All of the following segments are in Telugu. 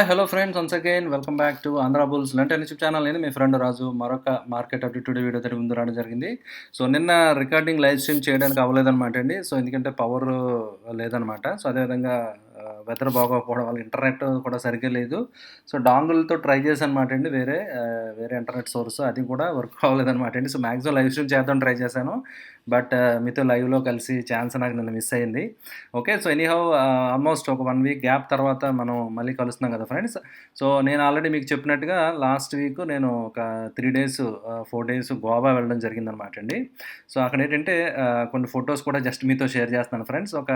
Hello friends, once again welcome back to Andhra bulls లంటే యూట్యూబ్ ఛానల్. నేను మీ ఫ్రెండ్ రాజు మరొక మార్కెట్ అప్డేట్ టుడే వీడియో తోటి ముందు రావడం జరిగింది. సో నిన్న రికార్డింగ్ లైవ్ స్ట్రీమ్ చేయడానికి అవ్వలేదన్నమాట అండి. సో ఎందుకంటే పవర్ లేదనమాట. సో అదేవిధంగా వెదర్ బాగోకపోవడం వల్ల ఇంటర్నెట్ కూడా సరిగ్గా లేదు. సో డాంగుల్తో ట్రై చేశానమాట అండి. వేరే ఇంటర్నెట్ సోర్స్ అది కూడా వర్క్ అవ్వలేదన్నమాట అండి. సో మ్యాక్సిమం లైవ్ స్ట్రీమ్ చేద్దాం ట్రై చేశాను. బట్ మీతో లైవ్లో కలిసి ఛాన్స్ నాకు నిన్న మిస్ అయింది. ఓకే, సో ఎనీహౌ ఆల్మోస్ట్ ఒక 1 వీక్ గ్యాప్ తర్వాత మనం మళ్ళీ కలుస్తున్నాం కదా ఫ్రెండ్స్. సో నేను ఆల్రెడీ మీకు చెప్పినట్టుగా లాస్ట్ వీక్ నేను ఒక 3 డేస్ 4 డేస్ గోవా వెళ్ళడం జరిగిందనమాట అండి. సో అక్కడ ఏంటంటే కొన్ని ఫొటోస్ కూడా జస్ట్ మీతో షేర్ చేస్తున్నాను ఫ్రెండ్స్. ఒక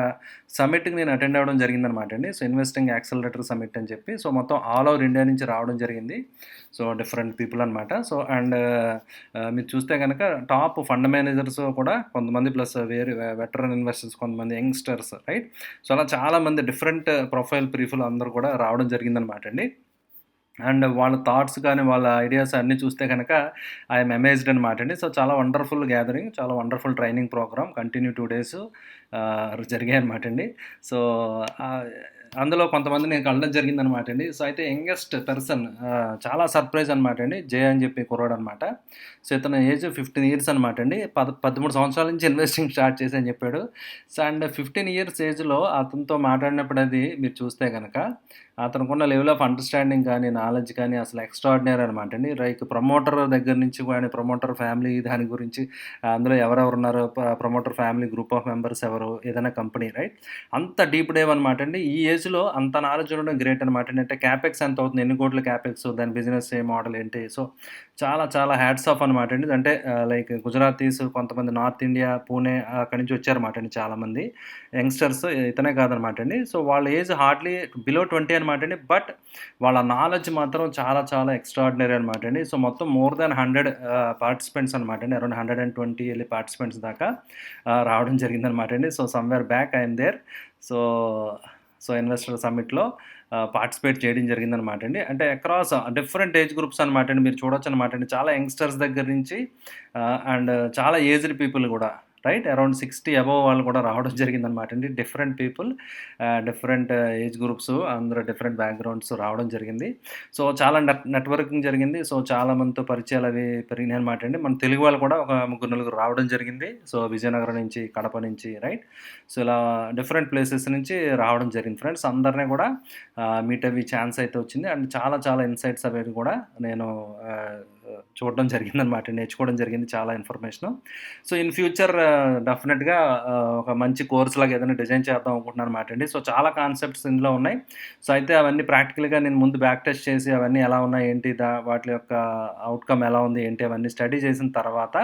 సమ్మిట్కి నేను అటెండ్ అవ్వడం జరిగిందనమాట అండి. సో ఇన్వెస్టింగ్ యాక్సలరేటర్ సమ్మిట్ అని చెప్పి, సో మొత్తం ఆల్ ఓవర్ ఇండియా నుంచి రావడం జరిగింది. సో డిఫరెంట్ పీపుల్ అనమాట. సో అండ్ మీరు చూస్తే కనుక టాప్ ఫండ్ మేనేజర్స్ కూడా కొంతమంది, ప్లస్ వేరే వెటరన్ ఇన్వెస్టర్స్ కొంతమంది, యంగ్స్టర్స్, రైట్. సో అలా చాలామంది డిఫరెంట్ ప్రొఫైల్ పీపుల్ అందరూ కూడా రావడం జరిగిందనమాట అండి. అండ్ వాళ్ళ థాట్స్ కానీ వాళ్ళ ఐడియాస్ అన్నీ చూస్తే కనుక ఐఎమ్ అమేజ్డ్ అనమాట అండి. సో చాలా వండర్ఫుల్ గ్యాదరింగ్, చాలా wonderful training program, continue 2 days జరిగాయి అనమాట అండి. సో అందులో కొంతమంది నేను కలడం జరిగిందనమాట అండి. సో అయితే యంగెస్ట్ పర్సన్ చాలా సర్ప్రైజ్ అనమాట అండి. జయ అని చెప్పి కుర్రాడు అనమాట. సో ఇతను ఏజ్ 15 ఇయర్స్ అనమాట అండి. 13 సంవత్సరాల నుంచి ఇన్వెస్టింగ్ స్టార్ట్ చేసి అని చెప్పాడు. సో అండ్ 15 ఇయర్స్ ఏజ్లో అతనితో మాట్లాడినప్పుడు అది మీరు చూస్తే కనుక అతనుకున్న లెవెల్ ఆఫ్ అండర్స్టాండింగ్ కానీ, నాలెడ్జ్ కానీ అసలు ఎక్స్ట్రాడినరీ అనమాట అండి. లైక్ ప్రమోటర్ దగ్గర నుంచి కానీ, ప్రమోటర్ ఫ్యామిలీ దాని గురించి, అందులో ఎవరెవరు ఉన్నారు, promoter family group of members ఎవరు, ఏదైనా కంపెనీ, రైట్. అంత డీప్ డేవ్ అనమాట అండి. ఈ ఏజ్లో అంత నాలెడ్జ్ ఉండడం గ్రేట్ అనమాట అండి. అంటే క్యాపెక్స్ ఎంత అవుతుంది, ఎన్ని కోట్ల క్యాపెక్స్, దాని బిజినెస్ ఏ మోడల్ ఏంటి. సో చాలా చాలా హ్యాట్స్ ఆఫ్ అనమాట అండి. అంటే లైక్ గుజరాతీస్, కొంతమంది నార్త్ ఇండియా, పూణే అక్కడి నుంచి వచ్చారన్నమాట అండి చాలామంది యంగ్స్టర్స్. ఇతనే కాదనమాట అండి. సో వాళ్ళ ఏజ్ హార్డ్లీ బిలో 20 అనమాట అండి. బట్ వాళ్ళ నాలెడ్జ్ మాత్రం చాలా చాలా ఎక్స్ట్రాడినరీ అనమాట అండి. సో మొత్తం మోర్ దాన్ 100 పార్టిసిపెంట్స్ అనమాట అండి. అరౌండ్ 120 వెళ్ళి పార్టిసిపెంట్స్ దాకా రావడం జరిగిందనమాట అండి. So somewhere back I'm there. So investor సమ్మిట్లో పార్టిసిపేట్ చేయడం జరిగిందనమాట అండి. అంటే అక్రాస్ డిఫరెంట్ ఏజ్ గ్రూప్స్ అనమాట అండి. మీరు చూడొచ్చు అనమాట అండి. చాలా యంగ్స్టర్స్ దగ్గర నుంచి అండ్ చాలా ఏజ్డ్ పీపుల్ కూడా, రైట్, అరౌండ్ 60 అబోవ్ వాళ్ళు కూడా రావడం జరిగిందనమాట అండి. Different people, different age groups, అందరూ డిఫరెంట్ బ్యాక్గ్రౌండ్స్ రావడం జరిగింది. సో చాలా నెట్వర్కింగ్ జరిగింది. సో చాలా మందితో పరిచయాలు అవి పెరిగినాయి అనమాట అండి. మన తెలుగు వాళ్ళు కూడా ఒక 3-4 రావడం జరిగింది. సో విజయనగరం నుంచి, కడప నుంచి, రైట్. సో ఇలా డిఫరెంట్ ప్లేసెస్ నుంచి రావడం జరిగింది ఫ్రెండ్స్. అందరినీ కూడా మీట్ అయ్యే ఛాన్స్ అయితే వచ్చింది. అండ్ చాలా చాలా ఇన్సైట్స్ అవి కూడా నేను చూడడం జరిగిందనమాట, నేర్చుకోవడం జరిగింది చాలా ఇన్ఫర్మేషను. సో ఇన్ ఫ్యూచర్ డెఫినెట్గా ఒక మంచి కోర్స్ లాగా ఏదైనా డిజైన్ చేద్దాం అనుకుంటున్నాను అనమాట అండి. సో చాలా కాన్సెప్ట్స్ ఇందులో ఉన్నాయి. సో అయితే అవన్నీ ప్రాక్టికల్గా నేను ముందు బ్యాక్ టెస్ట్ చేసి అవన్నీ ఎలా ఉన్నాయి ఏంటి, వాటి యొక్క అవుట్కమ్ ఎలా ఉంది ఏంటి, అవన్నీ స్టడీ చేసిన తర్వాత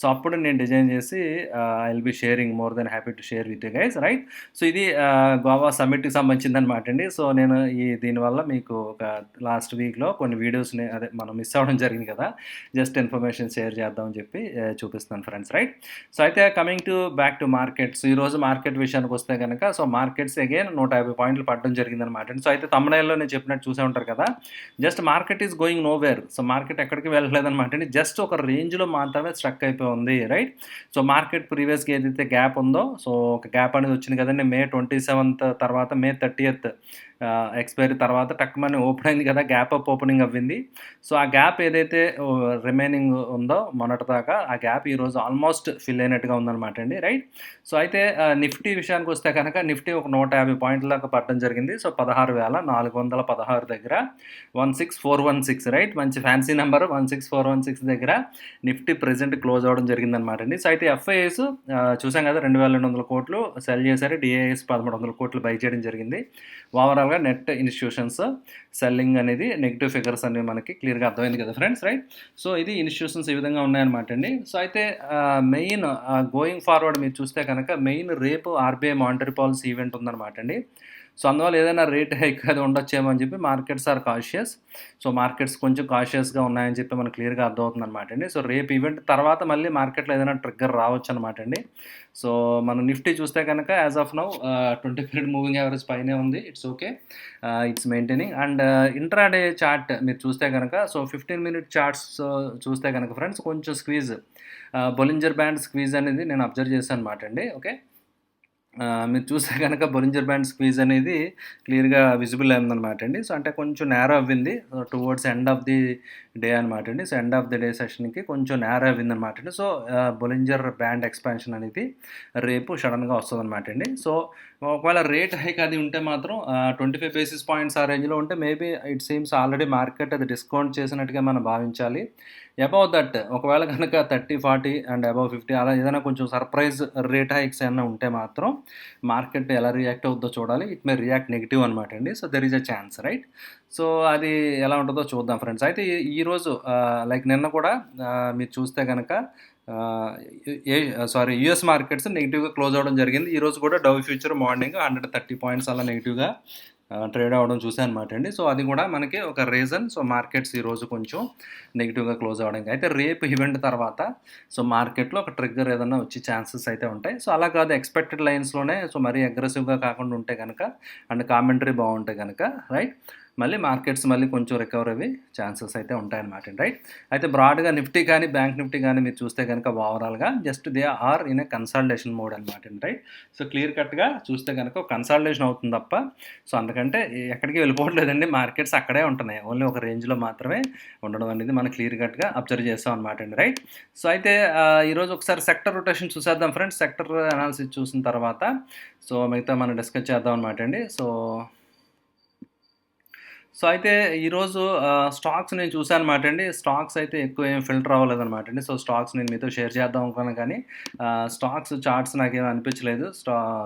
సో అప్పుడు నేను డిజైన్ చేసి I will be sharing, more than happy to share with you guys, right. So ఇది గోవా సమ్మిట్కి సంబంధించిందనమాట అండి. సో నేను దీనివల్ల మీకు ఒక లాస్ట్ వీక్లో కొన్ని వీడియోస్ని, అదే మనం మిస్ అవ్వడం జరిగింది కదా, జస్ట్ ఇన్ఫర్మేషన్ షేర్ చేద్దామని చెప్పి చూపిస్తాను ఫ్రెండ్స్, రైట్. సో అయితే coming to back to markets. ఈరోజు మార్కెట్ విషయానికి వస్తే కనుక సో మార్కెట్స్ అగైన్ 150 పాయింట్లు పడడం జరిగిందనమాట. సో అయితే తమ్ముడైల్లో నేను చెప్పినట్టు చూసే ఉంటారు కదా, just market is going know where. So market ఎక్కడికి వెళ్ళలేదనమాట అండి. జస్ట్ ఒక రేంజ్లో మాత్రమే స్ట్రక్ అయిపోయి ఉంది, రైట్. సో మార్కెట్ ప్రీవియస్గా ఏదైతే గ్యాప్ ఉందో, సో ఒక గ్యాప్ అనేది వచ్చింది కదండి మే 27th తర్వాత, మే 30th ఎక్స్పైరీ తర్వాత టక్మని ఓపెన్ అయింది కదా, గ్యాప్ అప్ ఓపెనింగ్ అవ్వింది. సో ఆ గ్యాప్ ఏదైతే రిమైనింగ్ ఉందో మొన్నటిదాకా, ఆ గ్యాప్ ఈరోజు ఆల్మోస్ట్ ఫిల్ అయినట్టుగా ఉందన్నమాట అండి, రైట్. సో అయితే నిఫ్టీ విషయానికి వస్తే కనుక నిఫ్టీ ఒక 150 పాయింట్ల దాకా పడడం జరిగింది. సో 16,416 దగ్గర 16416, రైట్, మంచి ఫ్యాన్సీ నెంబర్ 16416 దగ్గర నిఫ్టీ ప్రెజెంట్ క్లోజ్ అవ్వడం జరిగిందనమాట అండి. సో అయితే ఎఫ్ఐఎస్ చూసాం కదా 2,200 కోట్లు సెల్ చేశారు, డిఐఎస్ 1,300 కోట్లు బై చేయడం జరిగింది. ఓవరాల్గా నెట్ ఇన్స్టిట్యూషన్స్ సెల్లింగ్ అనేది నెగిటివ్ ఫిగర్స్ అనేవి మనకి క్లియర్గా అర్థమైంది కదా ఫ్రెండ్స్, రైట్. సో ఇది ఇన్స్టిట్యూషన్స్ ఈ విధంగా ఉన్నాయన్నమాట అండి. సో అయితే మెయిన్ గోయింగ్ ఫార్వర్డ్ మీరు చూస్తే కనుక మెయిన్ రేపు ఆర్బీఐ మానిటరీ పాలసీ ఈవెంట్ ఉందన్నమాట అండి. సో అందువల్ల ఏదైనా రేట్ హైక్ అది ఉండొచ్చేమో అని చెప్పి markets are cautious. So markets కొంచెం కాషియస్గా ఉన్నాయని చెప్పి మనకు క్లియర్గా అర్థమవుతుంది అనమాట అండి. సో రేపు ఈవెంట్ తర్వాత మళ్ళీ మార్కెట్లో ఏదైనా ట్రిగ్గర్ రావచ్చు అనమాట అండి. సో మనం నిఫ్టీ చూస్తే కనుక as of now 20 period moving average పైనే ఉంది. It's okay, it's maintaining. And intraday chart మీరు చూస్తే కనుక సో 15 మినిట్ చార్ట్స్ చూస్తే కనుక ఫ్రెండ్స్ కొంచెం స్క్వీజ్, బొలింజర్ బ్యాండ్ స్క్వీజ్ అనేది నేను అబ్జర్వ్ చేశాను అనమాట అండి. ఓకే, మీరు చూస్తే గనక బొలింజర్ బ్యాండ్ స్క్వీజ్ అనేది క్లియర్‌గా విజిబుల్ అయిందనమాట అండి. సో, అంటే కొంచెం నేరో అవ్వింది. Towards end of the day అనమాట అండి. So, end of the day సెషన్‌కి కొంచెం నేరో అవ్విందనమాట అండి. సో, బొలింజర్ బ్యాండ్ ఎక్స్‌పాన్షన్ అనేది రేపు సడెన్‌గా వస్తదనమాట అండి. సో, ఒకవేళ రేట్ హైక్ అది ఉంటే మాత్రం 25 బేసిస్ పాయింట్స్ ఆ రేంజ్‌లో ఉంటే maybe it seems already market అది డిస్కౌంట్ చేసినట్టుగా మనం భావించాలి. అబోవ్ దట్ ఒకవేళ గనక 30, 40 అండ్ అబోవ్ 50 అలా ఏదైనా కొంచెం సర్ప్రైజ్ రేట్ హైక్స్ ఏమన్నా ఉంటే మాత్రం మార్కెట్ ఎలా రియాక్ట్ అవుద్దో చూడాలి. ఇట్ మే రియాక్ట్ నెగెటివ్ అనమాట అండి. So, there is a chance right. So, అది ఎలా ఉంటుందో చూద్దాం ఫ్రెండ్స్. అయితే ఈరోజు లైక్ నిన్న కూడా మీరు చూస్తే గనక ఆహ్, ఏ సారీ యూఎస్ మార్కెట్స్ నెగెటివ్‌గా క్లోజ్ అవ్వడం జరిగింది. ఈరోజు కూడా డౌ ఫ్యూచర్ మార్నింగ్ 130 పాయింట్స్ అలా నెగెటివ్‌గా ట్రేడ్ అవ్వడం చూసానమాట అండి. సో, అది కూడా మనకి ఒక రీజన్. సో, మార్కెట్స్ ఈరోజు కొంచెం నెగెటివ్‌గా క్లోజ్ అవ్వడానికి. అయితే రేపు ఈవెంట్ తర్వాత సో, మార్కెట్‌లో ఒక ట్రిగ్గర్ ఏదన్నా వచ్చే ఛాన్సెస్ అయితే ఉంటాయి. సో, అలా కాదు ఎక్స్‌పెక్టెడ్ లైన్స్‌లోనే సో, మరీ అగ్రెసివ్‌గా కాకుండా ఉంటే గనక అండ్ కామెంటరీ బావుంటే గనక రైట్ మళ్ళీ మార్కెట్స్ మళ్ళీ కొంచెం రికవర్ అయ్యే ఛాన్సెస్ అయితే ఉంటాయన్నమాట అండి రైట్. అయితే బ్రాడ్‌గా నిఫ్టీ కానీ, బ్యాంక్ నిఫ్టీ కానీ మీరు చూస్తే గనక ఓవరాల్‌గా just they are in a consolidation mode అనమాట అండి రైట్. సో, క్లియర్ కట్‌గా చూస్తే గనక కన్సాలిడేషన్ అవుతుంది తప్ప సో, అందుకంటే ఎక్కడికి వెళ్ళిపోవట్లేదండి. మార్కెట్స్ అక్కడే ఉంటున్నాయి. ఓన్లీ ఒక రేంజ్‌లో మాత్రమే ఉండడం అనేది మనం క్లియర్ కట్‌గా అబ్జర్వ్ చేస్తాం అనమాట అండి రైట్. సో, అయితే ఈరోజు ఒకసారి సెక్టర్ రొటేషన్ చూసేద్దాం ఫ్రెండ్స్. సెక్టర్ అనాలిసిస్ చూసిన తర్వాత సో, మిగతా మనం డిస్కస్ చేద్దాం అనమాట అండి. సో, అయితే ఈరోజు స్టాక్స్ నేను చూసానమాట అండి. స్టాక్స్ అయితే ఎక్కువ ఏం ఫిల్టర్ అవ్వలేదనమాట అండి. సో, స్టాక్స్ నేను మీతో షేర్ చేద్దాం అనుకున్నాను కానీ స్టాక్స్ చార్ట్స్ నాకేమి అనిపించలేదు.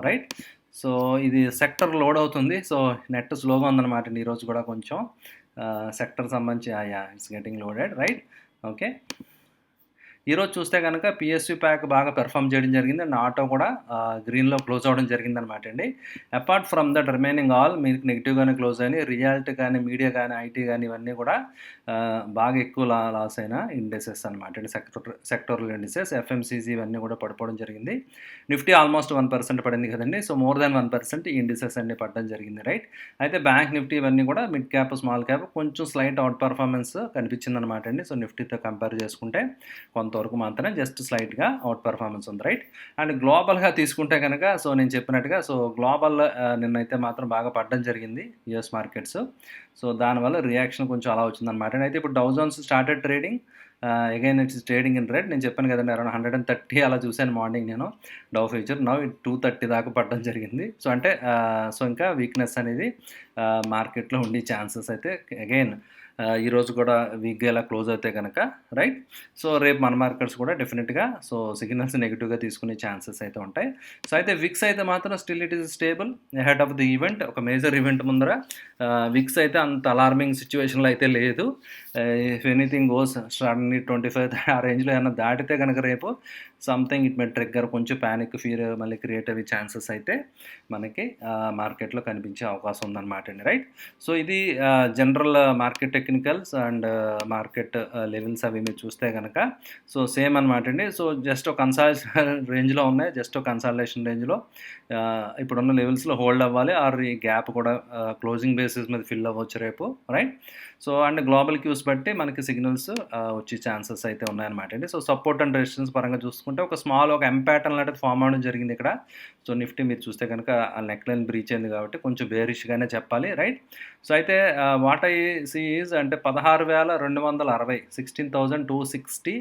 రైట్. సో, ఇది సెక్టర్ లోడ్ అవుతుంది. సో, నెట్ స్లోగా ఉందనమాట అండి ఈరోజు కూడా కొంచెం. సెక్టర్ సంబంధించి yeah! It's getting loaded right. Okay. ఈరోజు చూస్తే గనక పిఎస్యూ ప్యాక్ బాగా పెర్ఫార్మ్ చేయడం జరిగింది. అండ్ ఆటో కూడా గ్రీన్‌లో క్లోజ్ అవ్వడం జరిగిందనమాట అండి. Apart from that remaining all మీకు నెగెటివ్‌గానే క్లోజ్ అయినాయి. రియాల్టీ కానీ, మీడియా కానీ, ఐటీ కానీ ఇవన్నీ కూడా బాగా ఎక్కువ లాస్ అయిన ఇండెసెస్ అనమాట అండి. సెక్టోరల్ ఇండెసెస్, ఎఫ్ఎంసీజీ ఇవన్నీ కూడా పడిపోవడం జరిగింది. నిఫ్టీ ఆల్మోస్ట్ 1% పడింది కదండీ. సో, మోర్ దాన్ 1% ఈ ఇండెసెస్ అన్నీ పడడం జరిగింది రైట్. అయితే బ్యాంక్ నిఫ్టీ ఇవన్నీ కూడా మిడ్ క్యాప్, స్మాల్ క్యాప్ కొంచెం స్లైట్ అవుట్ పర్ఫార్మెన్స్ కనిపించిందనమాట అండి. సో, నిఫ్టీతో కంపేర్ చేసుకుంటే కొంతవరకు మాత్రమే జస్ట్ స్లైట్‌గా అవుట్ పర్ఫార్మెన్స్ ఉంది రైట్. అండ్ గ్లోబల్‌గా తీసుకుంటే గనక సో, నేను చెప్పినట్టుగా సో, గ్లోబల్ నిన్నైతే మాత్రం బాగా పడడం జరిగింది యూఎస్ మార్కెట్స్. సో, దానివల్ల రియాక్షన్ కొంచెం అలా వచ్చిందనమాట. అయితే ఇప్పుడు Dow Jones started trading again it's trading in red. నేను చెప్పాను కదండీ అరౌండ్ 130 అలా చూసాను మార్నింగ్ నేను డౌ ఫ్యూచర్. నౌ 230 దాకా పడడం జరిగింది. సో, అంటే సో, ఇంకా వీక్‌నెస్ అనేది మార్కెట్‌లో ఉండే ఛాన్సెస్ అయితే అగైన్ ఈరోజు కూడా వీక్‌గా ఇలా క్లోజ్ అయితే గనక రైట్. సో, రేపు మన మార్కెట్స్ కూడా డెఫినిట్‌గా సో, సిగ్నల్స్ నెగెటివ్‌గా తీసుకునే ఛాన్సెస్ అయితే ఉంటాయి. సో, అయితే విక్స్ అయితే మాత్రం still it is stable ahead of the event. ఒక మేజర్ ఈవెంట్ ముందర విక్స్ అయితే అంత అలార్మింగ్ సిట్యుయేషన్‌లో అయితే లేదు. ఇఫ్ ఎనీథింగ్ గోస్ సడన్‌లీ 25 ఆ రేంజ్‌లో ఏమన్నా దాటితే గనక రేపు సంథింగ్ ఇట్ మే ట్రిగ్గర్ కొంచెం పానిక్, ఫియర్ మళ్ళీ క్రియేట్ అయ్యే ఛాన్సెస్ అయితే మనకి మార్కెట్‌లో కనిపించే అవకాశం ఉందన్నమాట అండి రైట్. సో, ఇది general market technicals and market levels అవి మీరు చూస్తే గనక సో, సేమ్ అనమాట అండి. సో, జస్ట్ ఒక రేంజ్‌లో ఉన్నాయి. జస్ట్ ఒక కన్సాలిడేషన్ రేంజ్‌లో ఇప్పుడున్న లెవెల్స్‌లో హోల్డ్ అవ్వాలి. ఆర్ ఈ గ్యాప్ కూడా క్లోజింగ్ బేసిస్ మీద ఫిల్ అవ్వచ్చు రేపు right. So, and global cues బట్టి మనకి సిగ్నల్స్ వచ్చే ఛాన్సెస్ అయితే ఉన్నాయన్నమాట అండి. సో, సపోర్ట్ అండ్ రెసిస్టెన్స్ పరంగా చూసుకుంటే ఒక స్మాల్ ఒక ఎం ప్యాటర్న్ లాంటిది ఫామ్ అవ్వడం జరిగింది ఇక్కడ. సో, నిఫ్టీ మీరు చూస్తే కనుక ఆ నెక్ లైన్ బ్రీచ్ అయింది కాబట్టి కొంచెం బేరిష్‌గానే చెప్పాలి రైట్. సో, అయితే వాట్ ఐ సీ ఈజ్ అంటే 16,260 16,260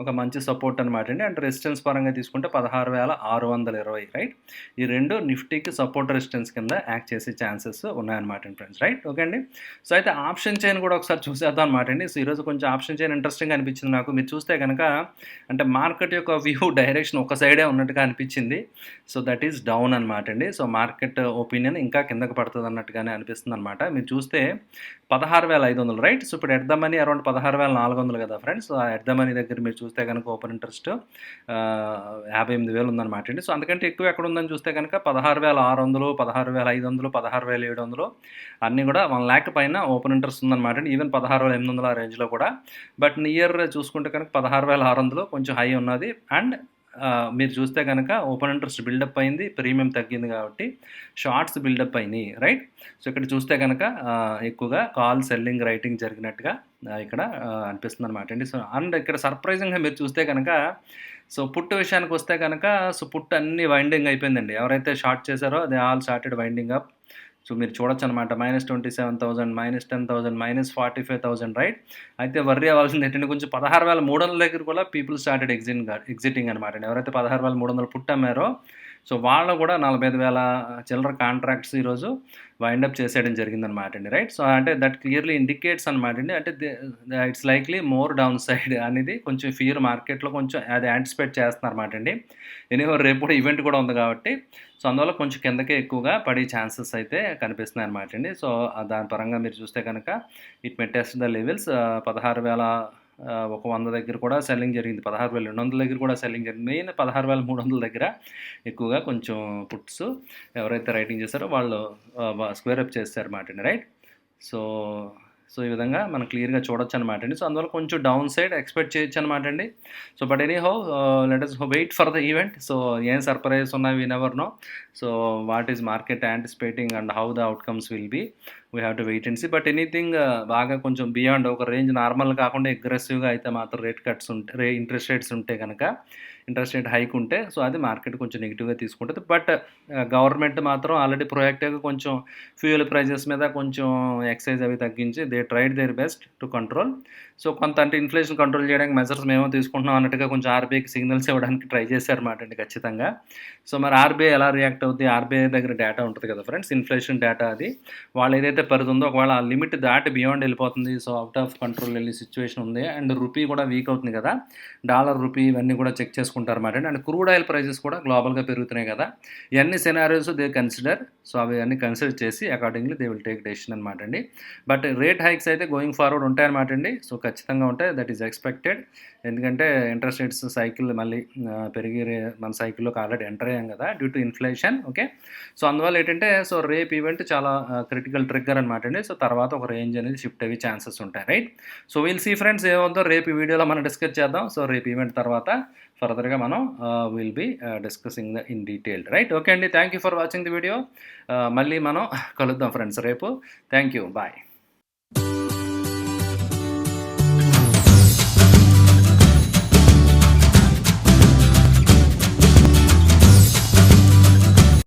ఒక మంచి సపోర్ట్ అనమాట అండి. అండ్ రెసిస్టెన్స్ పరంగా తీసుకుంటే 16,620 రైట్. ఈ రెండు నిఫ్టీకి సపోర్ట్ రెసిస్టెన్స్ కింద యాక్ట్ చేసే ఛాన్సెస్ ఉన్నాయన్నమాట అండి ఫ్రెండ్స్ రైట్. ఓకే అండి. సో, అయితే ఆప్షన్ చైన్ కూడా ఒకసారి చూసేద్దాం అనమాట అండి. సో, ఈరోజు కొంచెం ఆప్షన్ చైన్ ఇంట్రెస్టింగ్ అనిపించింది నాకు. మీరు చూస్తే కనుక అంటే మార్కెట్ యొక్క వ్యూ డైరెక్షన్ ఒక సైడే ఉన్నట్టుగా అనిపించింది. సో, దట్ ఈస్ డౌన్ అనమాట అండి. సో, మార్కెట్ ఒపీనియన్ ఇంకా కిందకి పడుతుంది అన్నట్టుగానే అనిపిస్తుంది అనమాట. మీరు చూస్తే 16,500 రైట్. సో, ఇప్పుడు ఎట్ ద మనీ అరౌండ్ 16,400 కదా friends. So, at the money దగ్గర మీరు చూస్తే కనుక ఓపెన్ ఇంట్రెస్ట్ 58,000 ఉందన్నమాట అండి. సో, అందుకంటే ఎక్కువ ఎక్కడ ఉందని చూస్తే కనుక 16,600, 16,500, 16,700 అన్నీ కూడా 1,00,000 పైన ఓపెన్ ఇంట్రెస్ట్ ఉందన్నమాట అండి. ఈవెన్ 16,800 ఆ రేంజ్‌లో కూడా. బట్ నియర్ చూసుకుంటే కనుక 16,600 కొంచెం హై ఉన్నది. అండ్ మీరు చూస్తే కనుక ఓపెన్ ఇంట్రెస్ట్ బిల్డప్ అయింది. ప్రీమియం తగ్గింది కాబట్టి షార్ట్స్ బిల్డప్ అయినాయి రైట్. సో, ఇక్కడ చూస్తే కనుక ఎక్కువగా కాల్ సెల్లింగ్ రైటింగ్ జరిగినట్టుగా ఇక్కడ అనిపిస్తుందనమాట అండి. సో, అండ్ ఇక్కడ సర్ప్రైజింగ్‌గా మీరు చూస్తే గనక సో, పుట్ విషయానికొస్తే గనక సో, పుట్ అన్నీ వైండింగ్ అయిపోయిందండి. ఎవరైతే షార్ట్ చేశారో they all started winding up. So, మీరు చూడొచ్చనమాట. -27,000, -10,000, -45,000 రైట్. అయితే వర్రీ అవ్వాల్సిందేంటంటే కొంచెం 16,300 దగ్గర కూడా పీపుల్ స్టార్టెడ్ ఎగ్జిటింగ్ అనమాట అండి. ఎవరైతే 16,300 పుట్ అమ్మారో సో, వాళ్ళు కూడా 45,000 చిల్లర కాంట్రాక్ట్స్ ఈరోజు వైండ్ అప్ చేసేయడం జరిగిందనమాట అండి. రైట్. సో, అంటే దట్ క్లియర్‌లీ ఇండికేట్స్ అనమాట అండి. అంటే it's likely more down side అనేది కొంచెం ఫియర్ మార్కెట్‌లో కొంచెం అది యాంటిసిపేట్ చేస్తున్నారన్నమాట అండి. ఎనీహౌ రేపు కూడా ఈవెంట్ కూడా ఉంది కాబట్టి సో, అందువల్ల కొంచెం కిందకే ఎక్కువగా పడే ఛాన్సెస్ అయితే కనిపిస్తున్నాయన్నమాట అండి. సో, దాని పరంగా మీరు చూస్తే కనుక it may test the levels 16,000 ఒక 100 దగ్గర కూడా సెల్లింగ్ జరిగింది. 16,200 దగ్గర కూడా సెల్లింగ్ జరిగింది. మెయిన్ 16,300 దగ్గర ఎక్కువగా కొంచెం పుట్స్ ఎవరైతే రైటింగ్ చేశారో వాళ్ళు స్క్వేర్ అప్ చేశారన్నమాట అండి. రైట్. సో, ఈ విధంగా మనం క్లియర్‌గా చూడొచ్చనమాట అండి. సో, అందువల్ల కొంచెం డౌన్ సైడ్ ఎక్స్‌పెక్ట్ చేయొచ్చనమాట అండి. So, but anyhow let us wait for the event. So, ఏం సర్ప్రైజెస్ ఉన్నాయి we never know. So, what is market anticipating and how the outcomes will be. We have to wait and see. But anything బాగా కొంచెం బియాండ్ ఒక రేంజ్ నార్మల్ కాకుండా అగ్రెసివ్‌గా అయితే మాత్రం రేట్ కట్స్ ఉంటే ఇంట్రెస్ట్ రేట్స్ ఉంటే గనక ఇంట్రెస్ట్ రేట్ హైక్ ఉంటే సో, అది మార్కెట్ కొంచెం నెగెటివ్‌గా తీసుకుంటది. బట్ గవర్నమెంట్ మాత్రం ఆల్రెడీ ప్రొయాక్టివ్‌గా కొంచెం ఫ్యూయల్ ప్రైజెస్ మీద కొంచెం ఎక్సైజ్ అవి తగ్గించి they tried their best to control. So, కొంత అంటే ఇన్‌ఫ్లేషన్ కంట్రోల్ చేయడానికి మెజర్స్ మేమో తీసుకుంటున్నాం అన్నట్టుగా కొంచెం ఆర్‌బీఐకి సిగ్నల్స్ ఇవ్వడానికి ట్రై చేశారన్నమాట అండి ఖచ్చితంగా. సో, మరి ఆర్‌బీఐ ఎలా రియాక్ట్ అవుద్ది? ఆర్‌బీఐ దగ్గర డేటా ఉంటది కదా ఫ్రెండ్స్. ఇన్‌ఫ్లేషన్ డేటా అది. వాళ్ళు ఏదైతే పరిధి ఉందో ఒకవేళ ఆ లిమిట్ దాటి బియాండ్ వెళ్ళిపోతుంది. సో, అవుట్ ఆఫ్ కంట్రోల్ వెళ్ళే సిచ్యువేషన్ ఉంది. అండ్ రూపీ కూడా వీక్ అవుతుంది కదా! డాలర్, రూపీ ఇవన్నీ కూడా చెక్ చేసుకుంటారన్నమాట అండి. అండ్ క్రూడ్ ఆయిల్ ప్రైజెస్ కూడా గ్లోబల్‌గా పెరుగుతున్నాయి కదా! ఇయన్నీ సినారియోస్ దే కన్సిడర్. సో, అవి అన్నీ కన్సిడర్ చేసి accordingly they will take decision అనమాట అండి. బట్ రేట్ హైక్స్ అయితే గోయింగ్ ఫార్వర్డ్ ఉంటాయన్నమాట అండి. సో, ఖచ్చితంగా ఉంటాయి. That is expected. ఎందుకంటే ఇంట్రెస్ట్ రేట్స్ సైకిల్ మళ్ళీ పెరిగి మన సైకిల్‌లోకి ఆల్రెడీ ఎంటర్ అయ్యాం కదా! Due to inflation. Okay. So, అందువల్ల ఏంటంటే సో, రేపు ఈవెంట్ చాలా క్రిటికల్ ట్రిగ్గర్ అనమాట అండి. సో, తర్వాత ఒక రేంజ్ అనేది షిఫ్ట్ అయ్యే ఛాన్సెస్ ఉంటాయి. Right. So, will see friends ఏమవుద్దో రేపు ఈ వీడియోలో మనం డిస్కస్ చేద్దాం. సో, రేపు ఈవెంట్ తర్వాత ఫర్దర్‌గా మనం will be discussing in detail. Right. Okay అండి. Thank you for watching the video. మళ్ళీ మనం కలుద్దాం ఫ్రెండ్స్ రేపు. Thank you. బాయ్.